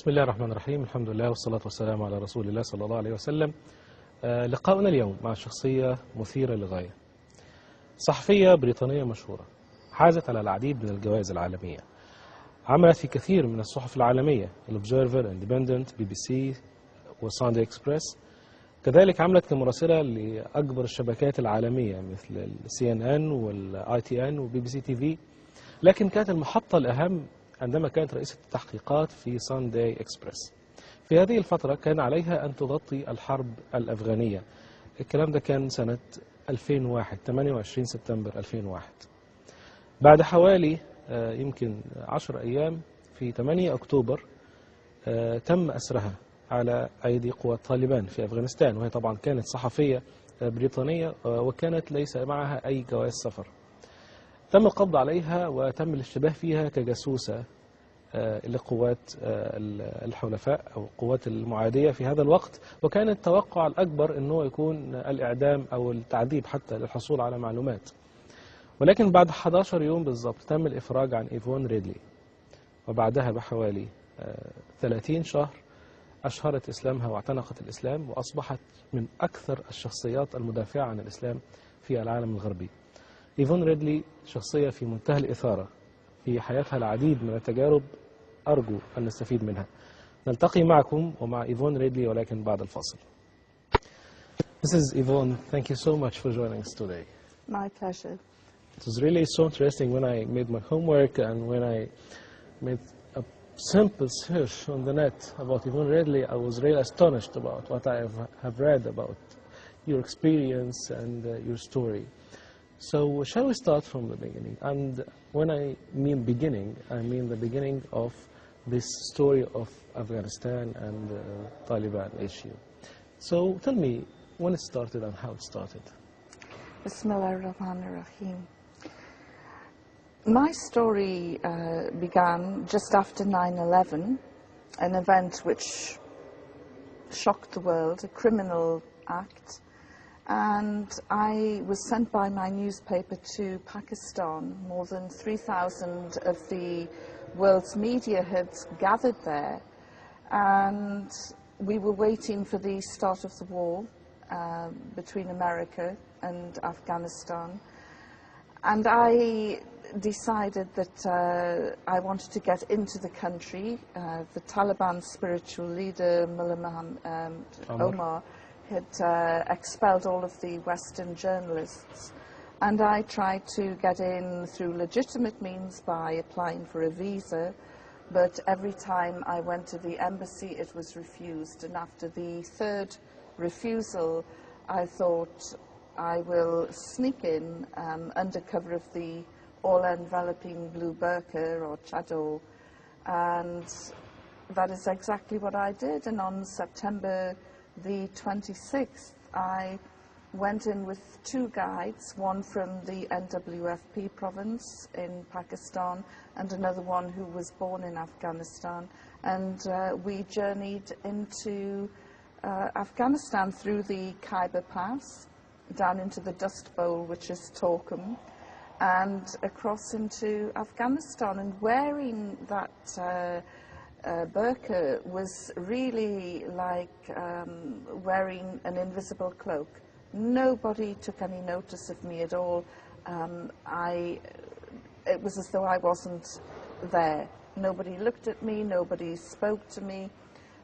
بسم الله الرحمن الرحيم. الحمد لله والصلاة والسلام على رسول الله صلى الله عليه وسلم. لقاؤنا اليوم مع شخصية مثيرة للغاية، صحفية بريطانية مشهورة حازت على العديد من الجوائز العالمية، عملت في كثير من الصحف العالمية الأوبزرفر، اندبندنت، بي بي سي وساندي اكسبريس. كذلك عملت كمراسلة لأكبر الشبكات العالمية مثل السي ان ان والاي تي ان وبي بي سي تي في، لكن كانت المحطة الأهم عندما كانت رئيسة التحقيقات في ساندي اكسبريس. في هذه الفترة كان عليها أن تغطي الحرب الأفغانية. الكلام ده كان سنة 2001، 28 سبتمبر 2001. بعد حوالي يمكن 10 أيام في 8 أكتوبر تم أسرها على أيدي قوات طالبان في أفغانستان، وهي طبعا كانت صحفية بريطانية وكانت ليس معها أي جواز سفر. تم القبض عليها وتم الاشتباه فيها كجاسوسة لقوات الحلفاء أو القوات المعادية في هذا الوقت، وكان التوقع الأكبر أنه يكون الإعدام أو التعذيب حتى للحصول على معلومات. ولكن بعد 11 يوم بالضبط تم الإفراج عن إيفون ريدلي، وبعدها بحوالي 30 شهر أشهرت إسلامها واعتنقت الإسلام، وأصبحت من أكثر الشخصيات المدافعة عن الإسلام في العالم الغربي. إيفون ريدلي شخصية في منتهى الإثارة، في حياتها العديد من التجارب أرجو أن نستفيد منها. نلتقي معكم ومع إيفون ريدلي ولكن بعد الفاصل. Mrs. Yvonne, thank you so much for joining us today. My pleasure. It was really so interesting when I made my homework and when I made a simple search on the net about Yvonne Ridley. I was really astonished about what I have read about your experience and your story. So shall we start from the beginning? And when I mean beginning, I mean the beginning of this story of Afghanistan and the Taliban issue. So tell me when it started and how it started. Bismillahirrahmanirrahim. My story began just after 9/11, an event which shocked the world, a criminal act. And I was sent by my newspaper to Pakistan. More than 3,000 of the world's media had gathered there, and we were waiting for the start of the war between America and Afghanistan. And I decided that I wanted to get into the country. The Taliban spiritual leader, Mullah Omar, had expelled all of the Western journalists, and I tried to get in through legitimate means by applying for a visa, but every time I went to the embassy it was refused, and after the third refusal I thought I will sneak in under cover of the all-enveloping blue burqa or chador, and that is exactly what I did. And on September the 26th, I went in with two guides, one from the NWFP province in Pakistan and another one who was born in Afghanistan, and we journeyed into Afghanistan through the Khyber Pass, down into the Dust Bowl, which is Torkham, and across into Afghanistan. And wearing that burqa was really like wearing an invisible cloak. Nobody took any notice of me at all. It was as though I wasn't there. Nobody looked at me, nobody spoke to me.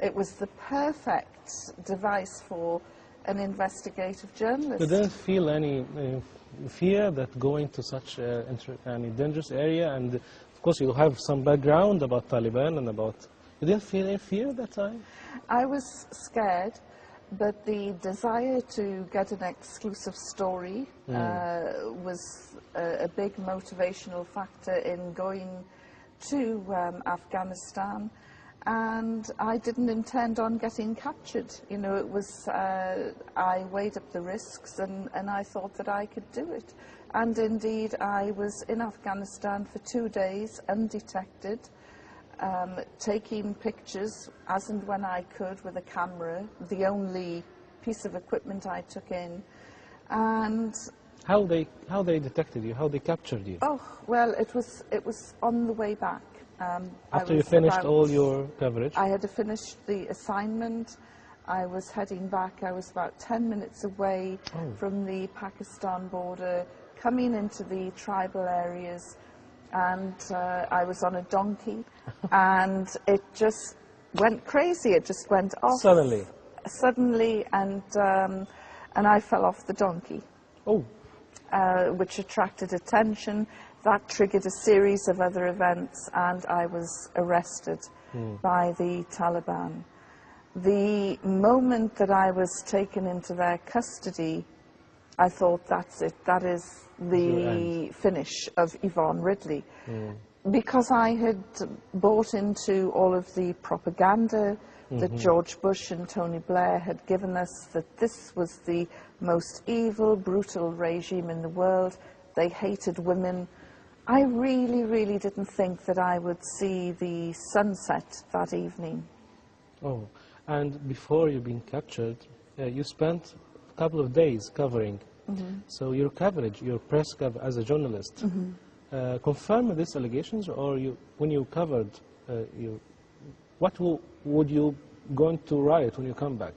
It was the perfect device for an investigative journalist. You didn't feel any fear that going to such a dangerous area, and of course you have some background about Taliban and about... You didn't feel any fear at that time? I was scared, but the desire to get an exclusive story was a big motivational factor in going to Afghanistan. And I didn't intend on getting captured. You know, it was, I weighed up the risks and I thought that I could do it. And indeed, I was in Afghanistan for 2 days, undetected, taking pictures as and when I could with a camera, the only piece of equipment I took in. And how they detected you, how they captured you? oh, well, it was on the way back. After you finished all your coverage? I had finished the assignment. I was heading back. I was about 10 minutes away from the Pakistan border, coming into the tribal areas, and I was on a donkey, and it just went crazy. It just went off. Suddenly, and I fell off the donkey. Oh. Which attracted attention. That triggered a series of other events, and I was arrested by the Taliban. The moment that I was taken into their custody, I thought, that's it. That is the finish of Yvonne Ridley. Because I had bought into all of the propaganda that George Bush and Tony Blair had given us, that this was the most evil, brutal regime in the world. They hated women. I really, really didn't think that I would see the sunset that evening. Oh, and before you being captured, you spent a couple of days covering. So your coverage, your press coverage as a journalist, confirmed these allegations, or when you covered, what would you going to write when you come back,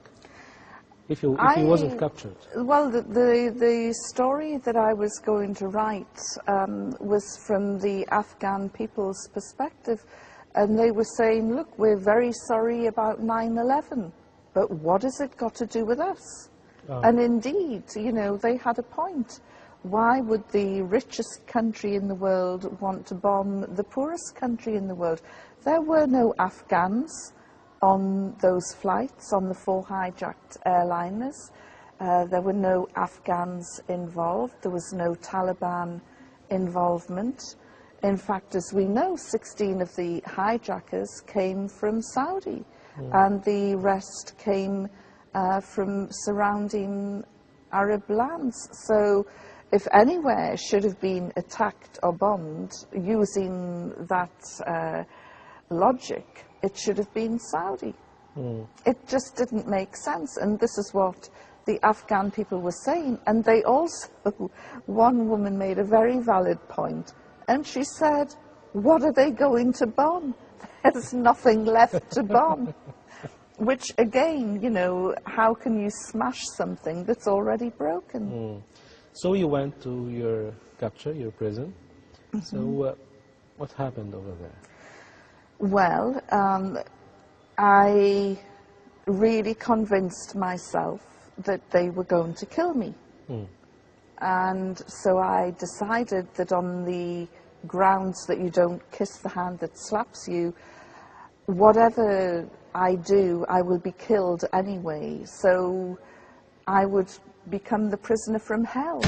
if you wasn't captured? Well, the story that I was going to write was from the Afghan people's perspective, and they were saying, look, we're very sorry about 9/11, but what has it got to do with us? And indeed, you know, they had a point. Why would the richest country in the world want to bomb the poorest country in the world? There were no Afghans on those flights, on the 4 hijacked airliners. There were no Afghans involved. There was no Taliban involvement. In fact, as we know, 16 of the hijackers came from Saudi, and the rest came from surrounding Arab lands. So if anywhere should have been attacked or bombed using that logic, it should have been Saudi. It just didn't make sense, and this is what the Afghan people were saying. And they also, one woman made a very valid point, and she said, what are they going to bomb? There's nothing left to bomb. Which, again, you know, how can you smash something that's already broken? So you went to your capture, your prison. So what happened over there? Well, I really convinced myself that they were going to kill me. And so I decided that on the grounds that you don't kiss the hand that slaps you, whatever I do, I will be killed anyway. So I would become the prisoner from hell.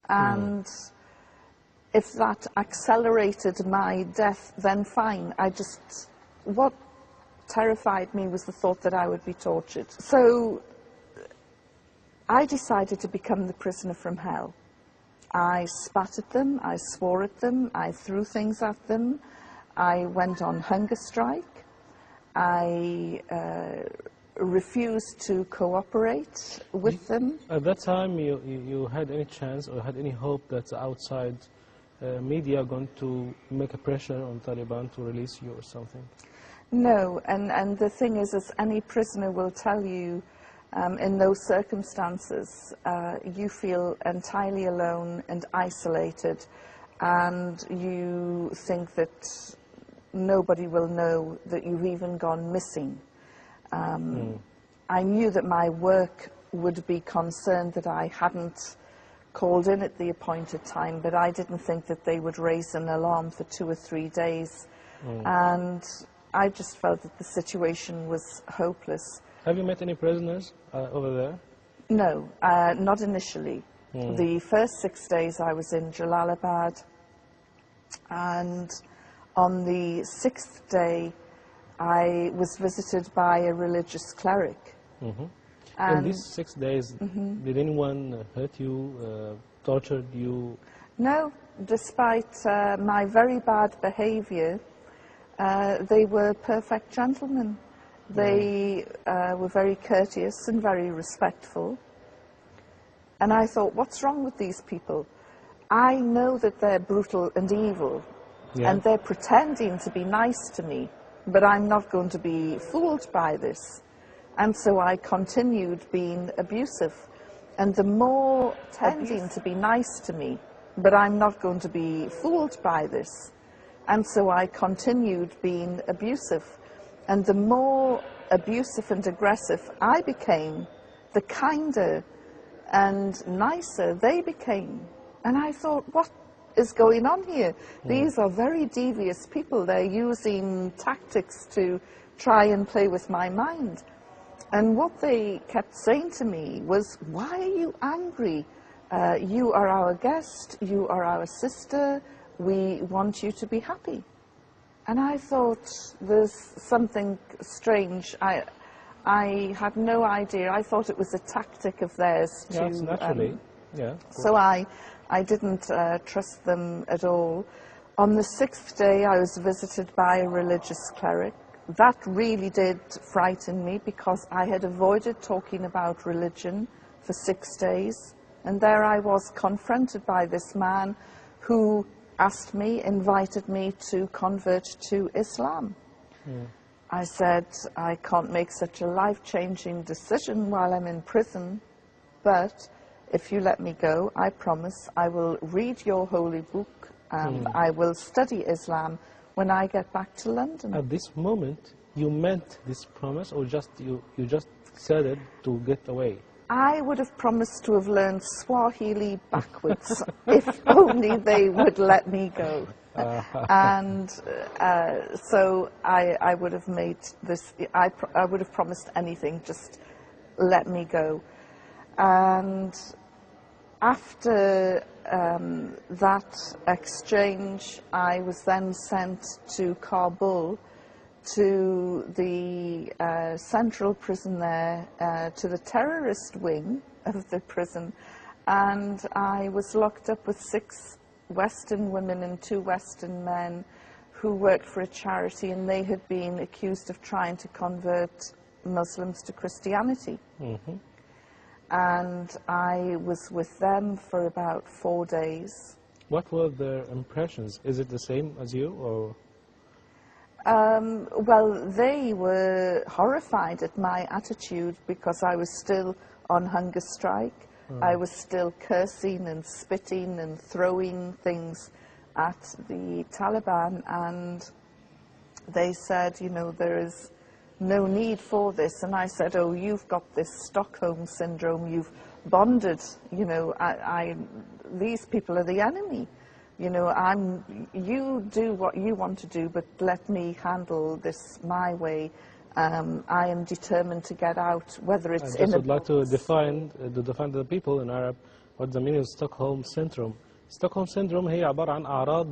And if that accelerated my death, then fine. What terrified me was the thought that I would be tortured. So I decided to become the prisoner from hell. I spat at them, I swore at them, I threw things at them, I went on hunger strike, I refused to cooperate with them. At that time, you had any chance or had any hope that outside media are going to make a pressure on Taliban to release you or something? No, and the thing is, as any prisoner will tell you, in those circumstances, you feel entirely alone and isolated, and you think that nobody will know that you've even gone missing. I knew that my work would be concerned that I hadn't called in at the appointed time, but I didn't think that they would raise an alarm for 2 or 3 days. And I just felt that the situation was hopeless. Have you met any prisoners over there? No, not initially. The first 6 days I was in Jalalabad, and on the 6th day I was visited by a religious cleric. In these 6 days, did anyone hurt you, tortured you? No, despite my very bad behavior, they were perfect gentlemen. They were very courteous and very respectful. And I thought, what's wrong with these people? I know that they're brutal and evil, Yeah. and they're pretending to be nice to me, but I'm not going to be fooled by this. And so I continued being abusive. And the more tending to be nice to me, but I'm not going to be fooled by this. And so I continued being abusive. And the more abusive and aggressive I became, the kinder and nicer they became. And I thought, what is going on here? These are very devious people. They're using tactics to try and play with my mind. And what they kept saying to me was, why are you angry? You are our guest, you are our sister, we want you to be happy. And I thought, there's something strange. I had no idea. I thought it was a tactic of theirs to... Yes, naturally. Yeah. So I didn't trust them at all. On the 6th day, I was visited by a religious cleric. That really did frighten me because I had avoided talking about religion for 6 days. And there I was confronted by this man who asked me, invited me to convert to Islam. I said, I can't make such a life-changing decision while I'm in prison, but if you let me go, I promise I will read your holy book and I will study Islam when I get back to London. At this moment, you meant this promise, or just you just said it to get away? I would have promised to have learned Swahili backwards if only they would let me go. And so I would have made this, I would have promised anything, just let me go. And after that exchange, I was then sent to Kabul, to the central prison there, to the terrorist wing of the prison, and I was locked up with 6 Western women and 2 Western men who worked for a charity, and they had been accused of trying to convert Muslims to Christianity. And I was with them for about 4 days. What were their impressions? Is it the same as you, or...? Well, they were horrified at my attitude because I was still on hunger strike. I was still cursing and spitting and throwing things at the Taliban, and they said, you know, there is no need for this. And I said, oh, you've got this Stockholm syndrome, you've bonded, you know, these people are the enemy. You know, you do what you want to do, but let me handle this my way. I am determined to get out, whether it's in a... I would like to define the people in Arab what the meaning of Stockholm syndrome. Stockholm syndrome هي عبارة عن أعراض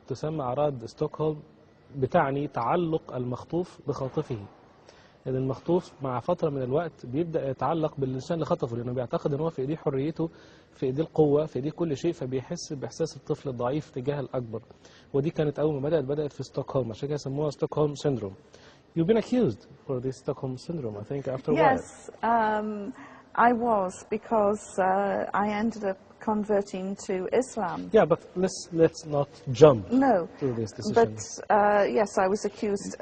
تسمى أعراض ستوكهولم، بتعني تعلق المخطوف بخاطفه. يعني المخطوف مع فترة من الوقت بيبدأ يتعلق بالإنسان اللي خطفه، لأنه بيعتقد أنه في إيديه حريته، في إيديه القوة، في إيديه كل شيء، فبيحس بإحساس الطفل الضعيف تجاه الأكبر. ودي كانت أول ما بدأت في ستوكهولم، عشان كده سموها ستوكهولم syndrome. You've been accused for this Stockholm syndrome, I think, after a while. Yes, I was, because I ended up converting to Islam. Yeah, but let's not jump to this decision. But yes, I was accused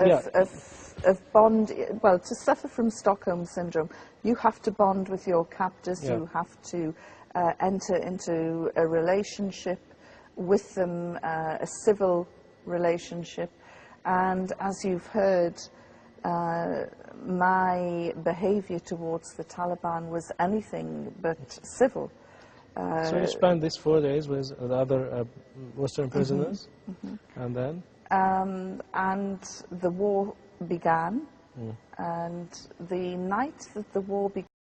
of bond. Well, to suffer from Stockholm syndrome, you have to bond with your captors. You have to enter into a relationship with them, a civil relationship. And as you've heard, my behavior towards the Taliban was anything but civil. So you spent these 4 days with the other Western prisoners, and then? And the war began, and the night that the war began,